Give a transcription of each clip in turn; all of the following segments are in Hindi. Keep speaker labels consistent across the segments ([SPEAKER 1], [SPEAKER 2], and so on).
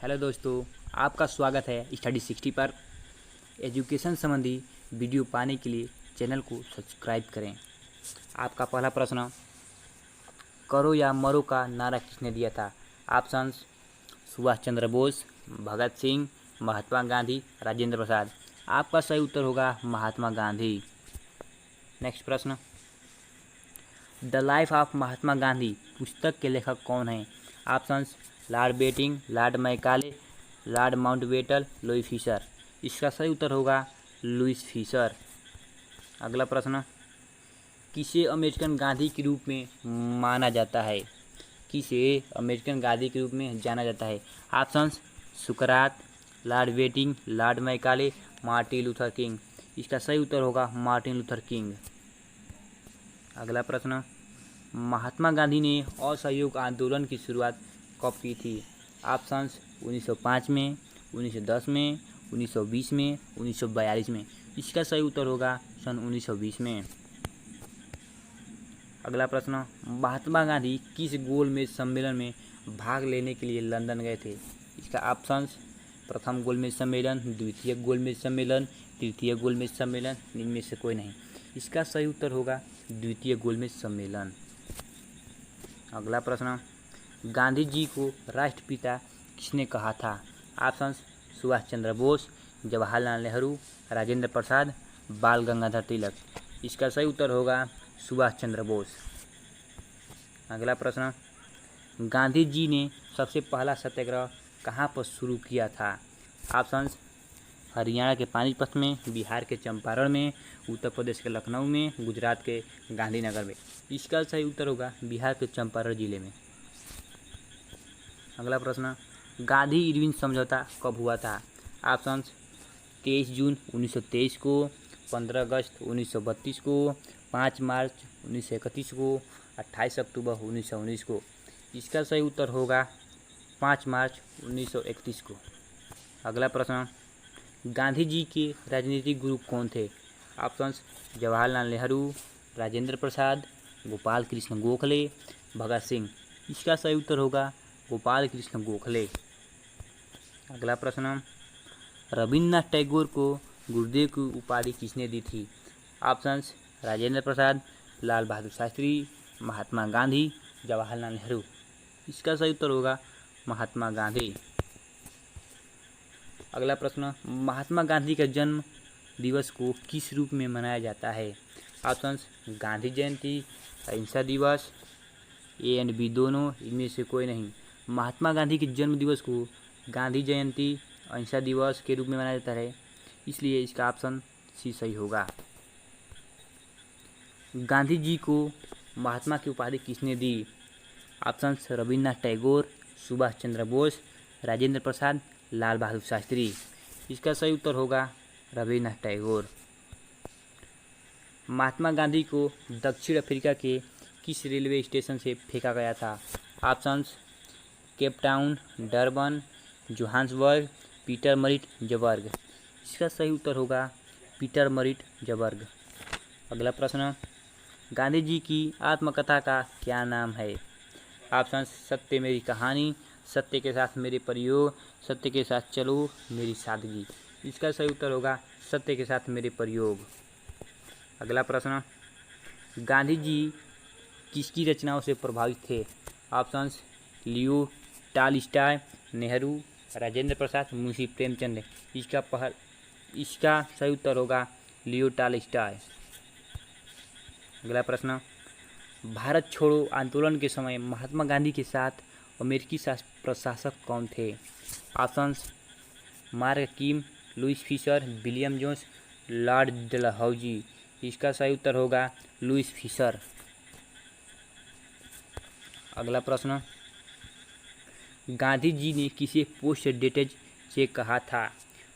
[SPEAKER 1] हेलो दोस्तों, आपका स्वागत है स्टडी 60 पर। एजुकेशन संबंधी वीडियो पाने के लिए चैनल को सब्सक्राइब करें। आपका पहला प्रश्न, करो या मरो का नारा किसने दिया था? ऑप्शंस: सुभाष चंद्र बोस, भगत सिंह, महात्मा गांधी, राजेंद्र प्रसाद। आपका सही उत्तर होगा महात्मा गांधी। नेक्स्ट प्रश्न, the life of Mahatma Gandhi पुस्तक के लेखक कौन हैं? Options: Lord Bentinck, Lord Macaulay, Lord Mountbatten, Louis Fischer. इसका सही उत्तर होगा लुईस फिशर। अगला प्रश्न, किसे अमेरिकन गांधी के रूप में माना जाता है? किसे अमेरिकन गांधी के रूप में जाना जाता है? ऑप्शंस: सुकरात, Lord Bentinck, Lord Macaulay, Martin Luther King. इसका सही उत्तर होगा मार्टिन लूथर किंग। अगला प्रश्न, महात्मा गांधी ने असहयोग आंदोलन की शुरुआत कब की थी? ऑप्शंस: 1905 में, 1910 में, 1920 में, 1942 में। इसका सही उत्तर होगा सन 1920 में। अगला प्रश्न, महात्मा गांधी किस गोलमेज सम्मेलन में भाग लेने के लिए लंदन गए थे? इसका ऑप्शंस: प्रथम गोलमेज सम्मेलन, द्वितीय गोलमेज सम्मेलन, तृतीय गोलमेज सम्मेलन, इनमें से कोई नहीं। इसका सही उत्तर होगा द्वितीय गोलमेज सम्मेलन। अगला प्रश्न, गांधी जी को राष्ट्रपिता किसने कहा था? ऑप्शंस: सुभाष चंद्र बोस, जवाहरलाल नेहरू, राजेंद्र प्रसाद, बाल गंगाधर तिलक। इसका सही उत्तर होगा सुभाष चंद्र बोस। अगला प्रश्न, गांधी जी ने सबसे पहला सत्याग्रह कहाँ पर शुरू किया था? ऑप्शंस: हरियाणा के पानीपत में, बिहार के चंपारण में, उत्तर प्रदेश के लखनऊ में, गुजरात के गांधीनगर में। इसका सही उत्तर होगा बिहार के चंपारण जिले में। अगला प्रश्न, गांधी इरविन समझौता कब हुआ था? ऑप्शंस: 23 जून 1923 को, 15 अगस्त 1932 को, 5 मार्च 1931 को, 28 अक्टूबर 1919 को। इसका सही उत्तर होगा 5 मार्च 1931 को। अगला प्रश्न, गांधी जी के राजनीतिक गुरु कौन थे? ऑप्शंस: जवाहरलाल नेहरू, राजेंद्र प्रसाद, गोपाल कृष्ण गोखले, भगत सिंह। इसका सही उत्तर होगा गोपाल कृष्ण गोखले। अगला प्रश्न, रविन्द्रनाथ टैगोर को गुरुदेव की उपाधि किसने दी थी? ऑप्शंस: राजेंद्र प्रसाद, लाल बहादुर शास्त्री, महात्मा गांधी, जवाहरलाल नेहरू। इसका सही उत्तर होगा महात्मा गांधी। अगला प्रश्न, महात्मा गांधी का जन्म दिवस को किस रूप में मनाया जाता है? ऑप्शंस: गांधी जयंती, अहिंसा दिवस, ए एंड बी दोनों, इनमें से कोई नहीं। महात्मा गांधी के जन्म दिवस को गांधी जयंती, अहिंसा दिवस के रूप में मनाया जाता है, इसलिए इसका ऑप्शन सी सही होगा। गांधी जी को महात्मा की उपाधि किसने दी? ऑप्शंस: रविन्द्रनाथ टैगोर, सुभाष चंद्र बोस, राजेंद्र प्रसाद, लाल बहादुर शास्त्री। इसका सही उत्तर होगा रविन्द्रनाथ टैगोर। महात्मा गांधी को दक्षिण अफ्रीका के किस रेलवे स्टेशन से फेंका गया था? Options: Cape Town, Durban, Johannesburg, Pietermaritzburg. इसका सही उत्तर होगा पीटरमरिट्जबर्ग। अगला प्रश्न, गांधी जी की आत्मकथा का क्या नाम है? ऑप्शंस: सत्य मेरी कहानी, सत्य के साथ मेरे प्रयोग, सत्य के साथ चलो मेरी सादगी। इसका सही उत्तर होगा सत्य के साथ मेरे प्रयोग। अगला प्रश्न, गांधी जी किसकी रचनाओं से प्रभावित थे? Options: Leo Tolstoy, Nehru, Rajendra Prasad, Munshi Premchand. इसका सही उत्तर होगा लियो टॉलस्टॉय। अगला प्रश्न, भारत छोड़ो आंदोलन के समय महात्मा गांधी के साथ अमेरिकी प्रशासक कौन थे? Options: Mark Kim, Louis Fischer, William Jones, Lord Dalhousie. इसका सही उत्तर होगा लुईस फिशर। अगला प्रश्न, गांधी जी ने किसे पोस्ट डेटेड चेक कहा था?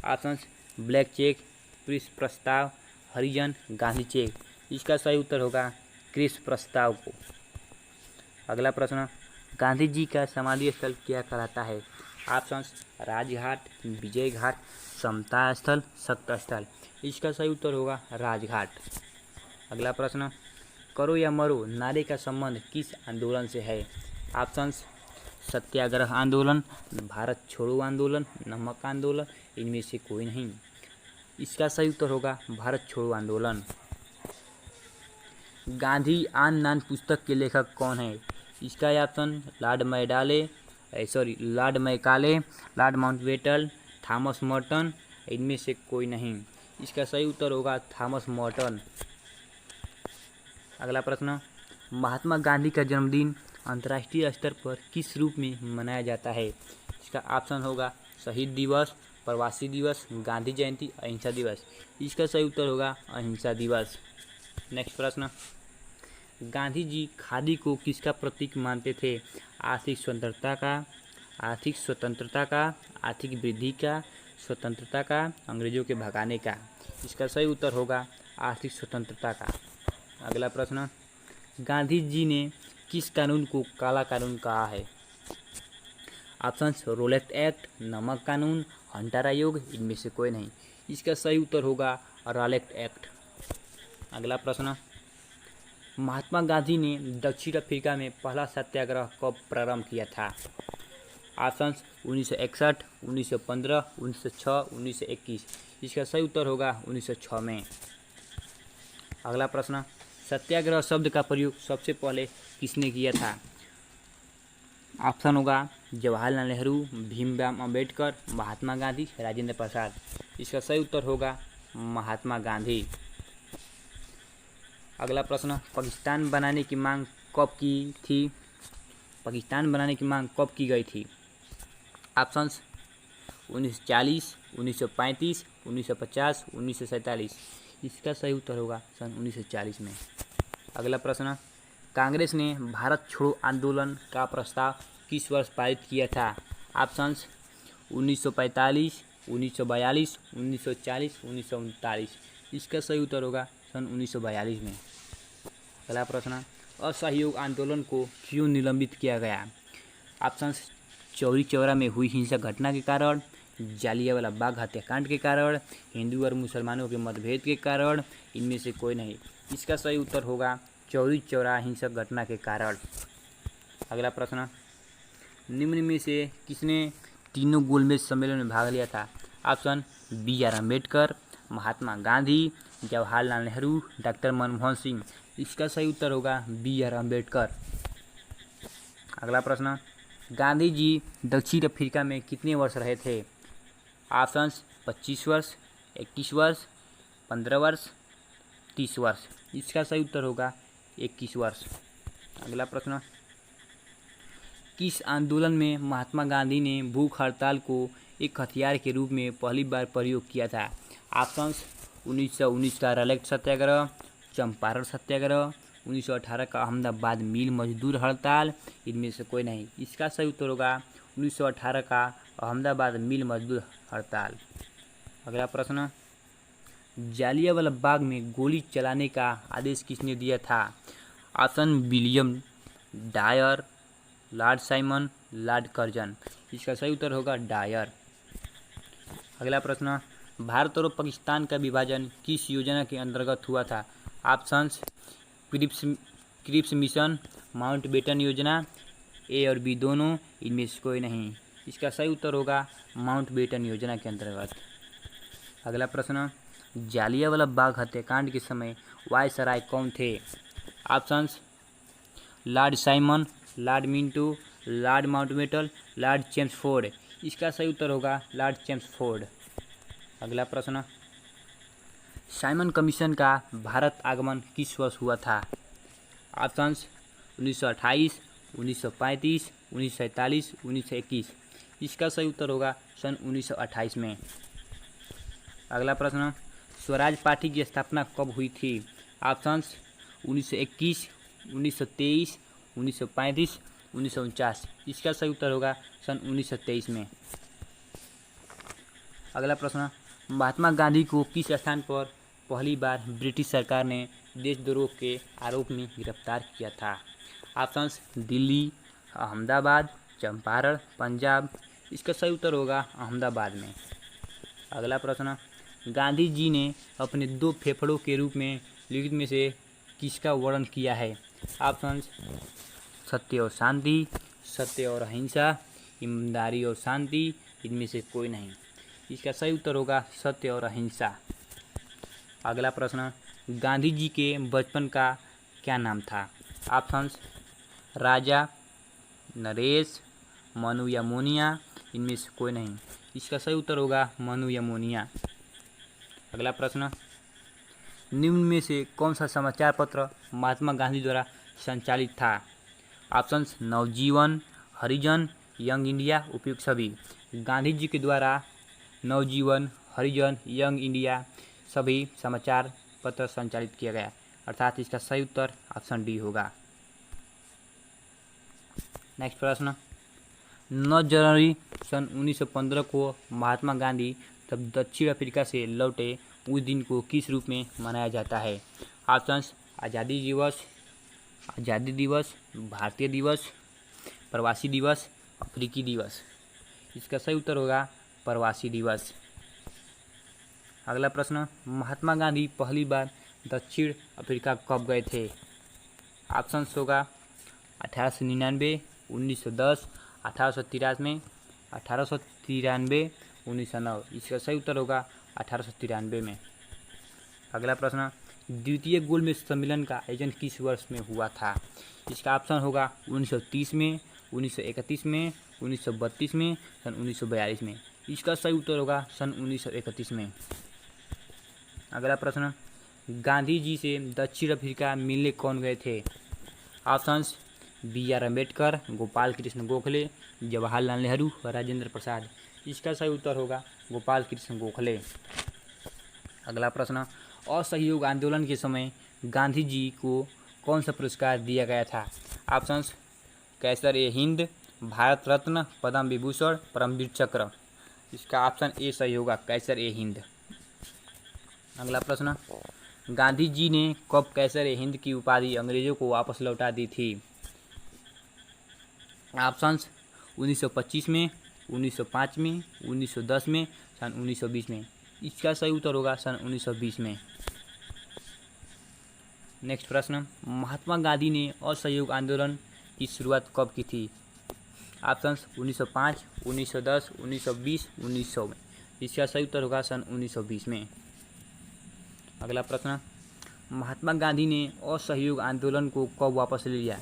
[SPEAKER 1] ऑप्शंस: ब्लैंक चेक, क्रिस प्रस्ताव, हरिजन, गांधी चेक। इसका सही उत्तर होगा क्रिस प्रस्ताव को। अगला प्रश्न, गांधी जी का समाधि स्थल क्या कहलाता है? ऑप्शंस: राजघाट, विजय घाट, समता स्थल, सत्य स्थल। इसका सही उत्तर होगा राजघाट। अगला प्रश्न, करो या मरो नारे का संबंध किस आंदोलन से है? ऑप्शंस: सत्याग्रह आंदोलन, भारत छोड़ो आंदोलन, नमक आंदोलन, इनमें से कोई नहीं। इसका सही उत्तर होगा भारत छोड़ो आंदोलन। गांधी आन नान पुस्तक के लेखक कौन है? इसका option Lord Macaulay, Lord Mountbatten, Thomas Morton, इनमें से कोई नहीं। इसका सही उत्तर होगा थॉमस मॉर्टन। अगला प्रश्न, महात्मा गांधी का जन्मदिन अंतर्राष्ट्रीय स्तर पर किस रूप में मनाया जाता है? इसका ऑप्शन होगा शहीद दिवस, प्रवासी दिवस, गांधी जयंती, अहिंसा दिवस। इसका सही उत्तर होगा अहिंसा दिवस। नेक्स्ट प्रश्न, गांधी जी खादी को किसका प्रतीक मानते थे? आर्थिक स्वतंत्रता का, आर्थिक वृद्धि का, स्वतंत्रता का, अंग्रेजों के भगाने का। इसका सही उत्तर होगा आर्थिक स्वतंत्रता का। अगला प्रश्न, गांधी जी ने किस कानून को काला कानून कहा है? ऑप्शन रोलेट एक्ट, नमक कानून, हंटर आयोग, इनमें से कोई नहीं। इसका सही उत्तर होगा रोलेट एक्ट। अगला प्रश्न, महात्मा गांधी ने दक्षिण अफ्रीका में पहला सत्याग्रह कब प्रारंभ किया था? ऑप्शन 1961, 1915, 1906, 1921। इसका सही उत्तर होगा 1906 में। अगला प्रश्न, सत्याग्रह शब्द का प्रयोग सबसे पहले किसने किया था? ऑप्शन होगा जवाहरलाल नेहरू, भीमराव अंबेडकर, महात्मा गांधी, राजेंद्र प्रसाद। इसका सही उत्तर होगा महात्मा गांधी। अगला प्रश्न, पाकिस्तान बनाने की मांग कब की थी? पाकिस्तान बनाने की मांग कब की गई थी? ऑप्शंस 1940, 1935, 1950, 1947। इसका सही उत्तर होगा सन 1940 में। अगला प्रश्न, कांग्रेस ने भारत छोड़ो आंदोलन का प्रस्ताव किस वर्ष पारित किया था? ऑप्शंस 1945, 1942, 1940, 1939। इसका सही उत्तर होगा सन 1942 में। अगला प्रश्न, असहयोग आंदोलन को क्यों निलंबित किया गया? ऑप्शंस चौरी चौरा में हुई हिंसक घटना के कारण, जालियांवाला बाग हत्याकांड के कारण, हिंदू और मुसलमानों के मतभेद के कारण, इनमें से कोई नहीं। इसका सही उत्तर होगा चौरी चौरा हिंसक घटना के कारण। अगला प्रश्न, निम्न में से किसने तीनों गोलमेज सम्मेलन में भाग लिया था? Option BR Ambedkar, Mahatma Gandhi, Jawaharlal Nehru, doctor Manmohan Singh. इसका सही उत्तर होगा BR अम्बेडकर। अगला प्रश्न, गांधी जी दक्षिण अफ्रीका में कितने वर्ष रहे थे? ऑप्शंस 25 वर्ष, 21 वर्ष, 15 वर्ष, 30 वर्ष। इसका सही उत्तर होगा 21 वर्ष। अगला प्रश्न, किस आंदोलन में महात्मा गांधी ने भूख हड़ताल को एक हथियार के रूप में पहली बार प्रयोग किया था? ऑप्शंस 1919 का रॉलेट सत्याग्रह, चंपारण सत्याग्रह, 1918 का अहमदाबाद मिल मजदूर हड़ताल, इनमें से कोई नहीं। इसका सही उत्तर होगा 1918 का अहमदाबाद मिल मजदूर हड़ताल। अगला प्रश्न, जालियांवाला बाग में गोली चलाने का आदेश किसने दिया था? Option William Dyer, Lord Simon, Lord Curzon. इसका सही उत्तर होगा डायर। अगला प्रश्न, भारत और पाकिस्तान का विभाजन किस योजना के अंतर्गत हुआ था? ऑप्शंस क्रिप्स मिशन, माउंटबेटन योजना, ए और बी दोनों, इनमें से कोई नहीं। इसका सही उत्तर होगा माउंटबेटन योजना के अंतर्गत। अगला प्रश्न, जालियांवाला बाग हत्याकांड के समय वायसराय कौन थे? Options Lord Simon, Lord Minto, Lord Mountbatten, Lord Chelmsford. इसका सही उत्तर होगा लॉर्ड चेम्सफोर्ड। अगला प्रश्न, साइमन कमीशन का भारत आगमन किस वर्ष हुआ था? ऑप्शंस 1928, 1935, 1947, 1921। इसका सही उत्तर होगा सन 1928 में। अगला प्रश्न, स्वराज पार्टी की स्थापना कब हुई थी? ऑप्शंस 1921, 1923, 1935, 1949। इसका सही उत्तर होगा सन 1923 में। अगला प्रश्न, महात्मा गांधी को किस स्थान पर पहली बार ब्रिटिश सरकार ने देशद्रोह के आरोप में गिरफ्तार किया था? ऑप्शंस दिल्ली, अहमदाबाद, चंपारण, पंजाब। इसका सही उत्तर होगा अहमदाबाद में। अगला प्रश्न, गांधी जी ने अपने दो फेफड़ों के रूप में लिखित में से किसका वर्णन किया है? ऑप्शंस सत्य और शांति, सत्य और अहिंसा, ईमानदारी और शांति, इनमें से कोई नहीं। इसका सही उत्तर होगा सत्य और अहिंसा। अगला प्रश्न, गांधी जी के बचपन का क्या नाम था? ऑप्शंस राजा, नरेश, मनु या मोनिया, इनमें से कोई नहीं। इसका सही उत्तर होगा मनु या मोनिया। अगला प्रश्न, निम्न में से कौन सा समाचार पत्र महात्मा गांधी द्वारा संचालित था? ऑप्शंस नवजीवन, हरिजन, यंग इंडिया, उपयुक्त सभी। गांधी जी के द्वारा नवजीवन, हरिजन, यंग इंडिया सभी समाचार पत्र संचालित किया गया, अर्थात इसका सही उत्तर ऑप्शन डी होगा। नेक्स्ट प्रश्न, 9 जनवरी सन 1915 को महात्मा गांधी तब दक्षिण अफ्रीका से लौटे उस दिन को किस रूप में मनाया जाता है? ऑप्शंस आज़ादी दिवस, भारतीय दिवस, प्रवासी दिवस, अफ्रीकी दिवस। इसका सही उत्तर होगा प्रवासी दिवस। अगला प्रश्न, महात्मा गांधी पहली बार दक्षिण अफ्रीका कब गए थे? ऑप्शंस होगा 1899, 1910, 1893, 1909। इसका सही उत्तर होगा 1893 में। अगला प्रश्न, द्वितीय गोलमेज सम्मेलन का आयोजन किस वर्ष में हुआ था? इसका ऑप्शन होगा 1930 में, 1931 में, 1932 में, सन 1942 में। इसका सही उत्तर होगा सन 1931 में। अगला प्रश्न, गांधी जी से दक्षिण अफ्रीका मिलने कौन गए थे? ऑप्शंस BR अम्बेडकर, गोपाल कृष्ण गोखले, जवाहरलाल नेहरू, राजेंद्र प्रसाद। इसका सही उत्तर होगा गोपाल कृष्ण गोखले। अगला प्रश्न, असहयोग आंदोलन के समय गांधी जी को कौन सा पुरस्कार दिया गया था? ऑप्शंस कैसर-ए-हिंद, भारत रत्न, पद्म विभूषण, परमवीर चक्र। इसका ऑप्शन ए सही होगा कैसर-ए-हिंद। अगला प्रश्न, गांधी जी ने कब कैसर-ए-हिंद की उपाधि अंग्रेजों को वापस लौटा दी थी? ऑप्शंस 1925 में, 1905 में, 1910 में, सन 1920 में। इसका सही उत्तर होगा सन 1920 में। नेक्स्ट प्रश्न, महात्मा गांधी ने असहयोग आंदोलन की शुरुआत कब की थी? ऑप्शंस 1905, 1910, 1920, 1900 में। इसका सही उत्तर होगा सन 1920 में। अगला प्रश्न, महात्मा गांधी ने असहयोग आंदोलन को कब वापस ले लिया?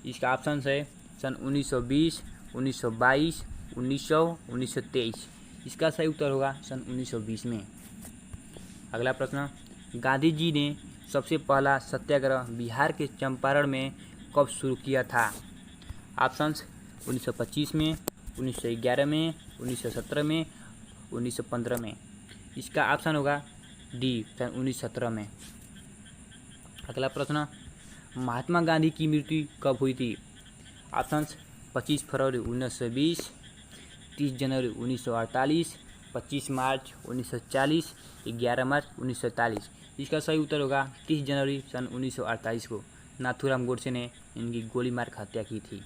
[SPEAKER 1] इसका ऑप्शन है सन 1920, 1922, 1900, 1923। इसका सही उत्तर होगा सन 1920 में। अगला प्रश्न, गांधी जी ने सबसे पहला सत्याग्रह बिहार के चंपारण में कब शुरू किया था? ऑप्शंस 1925 में, 1911 में, 1917 में, 1915 में। इसका ऑप्शन होगा डी सन 1917 में। अगला प्रश्न, महात्मा गांधी की मृत्यु कब हुई थी? ऑप्शंस 25 फरवरी 1920, 30 जनवरी 1948, 25 मार्च 1940, 11 मार्च 1943। इसका सही उत्तर होगा 30 जनवरी सन 1948 को नाथूराम गोडसे ने इनकी गोली मार हत्या की थी।